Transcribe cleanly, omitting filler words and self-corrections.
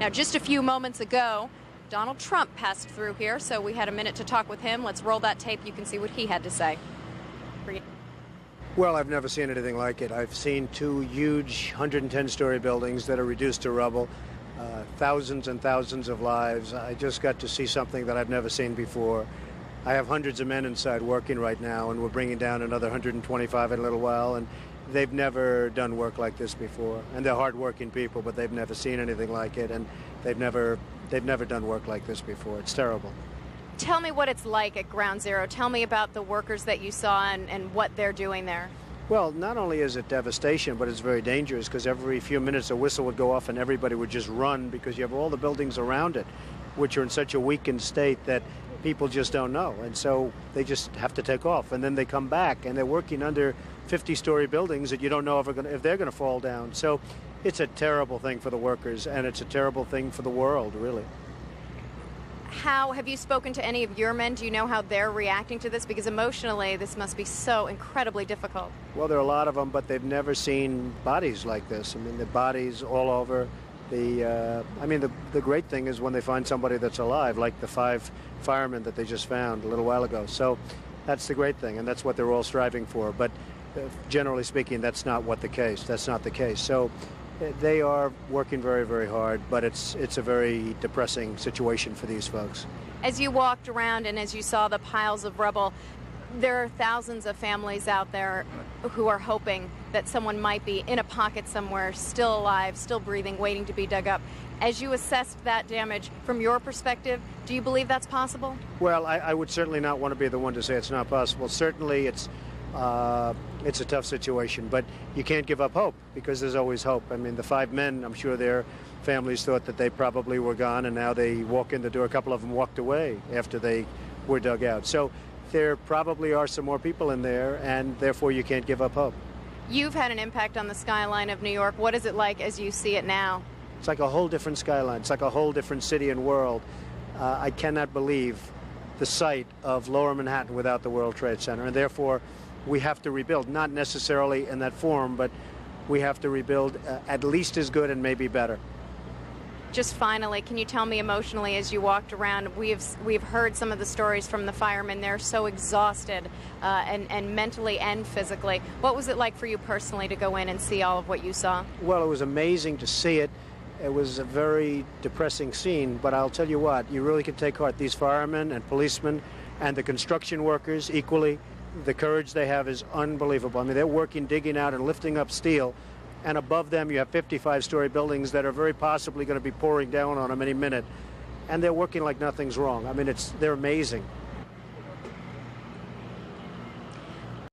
Now, just a few moments ago, Donald Trump passed through here, so we had a minute to talk with him. Let's roll that tape. You can see what he had to say. Well, I've never seen anything like it. I've seen two huge 110-story buildings that are reduced to rubble, thousands and thousands of lives. I just got to see something that I've never seen before. I have hundreds of men inside working right now, and we're bringing down another 125 in a little while, and they've never done work like this before. And they're hard-working people, but they've never seen anything like it, and they've never done work like this before. It's terrible. Tell me what it's like at Ground Zero. Tell me about the workers that you saw and what they're doing there. Well, not only is it devastation, but it's very dangerous because every few minutes a whistle would go off and everybody would just run because you have all the buildings around it, which are in such a weakened state that people just don't know. And so they just have to take off. And then they come back and they're working under 50-story buildings that you don't know if they're going to fall down. So it's a terrible thing for the workers, and it's a terrible thing for the world, really. How have you spoken to any of your men? Do you know how they're reacting to this? Because emotionally, this must be so incredibly difficult. Well, there are a lot of them, but they've never seen bodies like this. I mean, the bodies all over. The great thing is when they find somebody that's alive, like the 5 firemen that they just found a little while ago. So that's the great thing, and that's what they're all striving for. But generally speaking, that's not the case. That's not the case. So they are working very, very hard, but it's a very depressing situation for these folks. As you walked around and as you saw the piles of rubble, there are thousands of families out there who are hoping that someone might be in a pocket somewhere, still alive, still breathing, waiting to be dug up. As you assessed that damage from your perspective, do you believe that's possible? Well, I would certainly not want to be the one to say it's not possible. Certainly it's a tough situation, but you can't give up hope because there's always hope. I mean, the 5 men, I'm sure their families thought that they probably were gone, and now they walk in the door. A couple of them walked away after they were dug out. So there probably are some more people in there, and therefore you can't give up hope. You've had an impact on the skyline of New York. What is it like as you see it now? It's like a whole different skyline. It's like a whole different city and world. I cannot believe the sight of Lower Manhattan without the World Trade Center, and therefore we have to rebuild, not necessarily in that form, but we have to rebuild at least as good and maybe better. Just finally, can you tell me emotionally as you walked around, we've heard some of the stories from the firemen. They're so exhausted and mentally and physically. What was it like for you personally to go in and see all of what you saw? Well, it was amazing to see it. It was a very depressing scene, but I'll tell you what, you really can take heart. These firemen and policemen and the construction workers equally, the courage they have is unbelievable. I mean, they're working, digging out and lifting up steel, and above them you have 55-story buildings that are very possibly going to be pouring down on them any minute, and they're working like nothing's wrong. I mean, they're amazing.